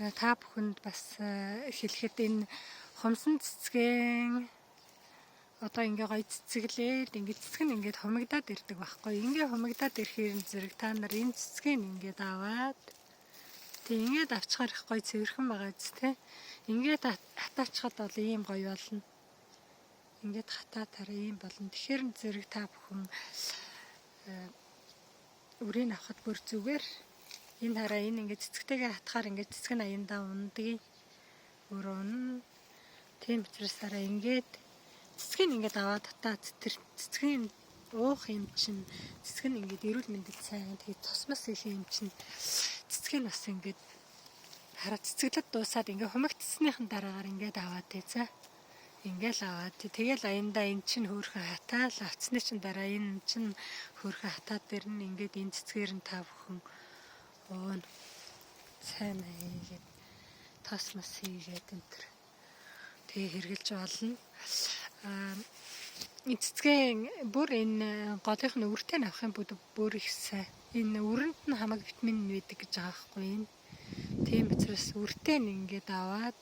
За та бүхэнд бас хэлэхэд энэ хумсан цэцгэн одоо ингээ гоё цэцэглээд ингээ цэцэг нь ингээ хумигдаад ирдэг байхгүй. Ингээ хумигдаад ирэхээр зэрэг та нар энэ цэцгийг ингээ аваад тэг ингээд авчихаар их гоё цэвэрхэн байгаа зү тэ. Ингээд хатаачхад бол ийм гоё болно. Ингээд хатаатаараа ийм болно. Тэгэхээр зэрэг та бүхэн үрийг авахд бүр зүгээр энэ хараа энэ ингээд цэцэгтэйгээ хатахаар ингээд цэцэг нь аяндаа ундгийг өөрөө унна. Тийм учраас ингээд цэцгийг ингээд аваад татаад тэр цэцгийн уух юм чинь цэцэг нь ингээд эрүүл мэндэд сайн тэгээд тосмос их юм чинь цэцгийг бас ингээд хараа цэцэглэд дуусаад ингээд хумигдсныхан дараагаар ингээд аваад тий за ингээл аваад тэгэл аяндаа эн чинь хөөрхөн хатаал авцсны чинь дараа энэ чинь хөөрхөн хатаад дэр нь ингээд энэ цэцгээр нь та бүхэн уун сайн хийгээд тосмос хийгээд энэ төр тэгээ хэрглэж болно. Энэ цэцгээ бүр энэ голынх нь үртэй авах юм бүр их сайн. Энэ үрэнд нь хамаг витамин байдаг гэж байгаа байхгүй энэ. Тийм учраас үртэй нь ингээд аваад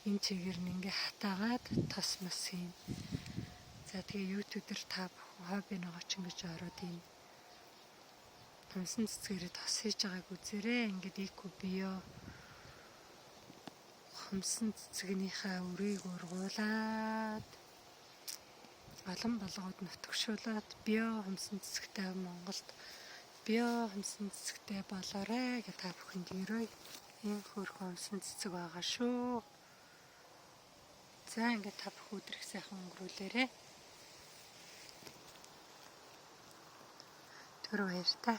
энэ чигээр нь ингээ хатаагаад тосмос юм. За тэгээ YouTube дээр та хобби нөгөө ч ингэж ороод юм. Хумсан цэцгээрээ тос хийж байгааг үзээрэй. Ингээд эко био хумсан цэцгийнхаа үрийг ургуулад олон болгоод нутагшуулаад био хумсан цэцэгтэй Монголд био хумсан цэцэгтэй болоорой гэж та бүхэнд өрөөе. Энэ хөөрхөн хумсан цэцэг байгаа шүү. За ингээд та бүх өдрийг сайхан өнгөрүүлээрэй. Түр баяртай.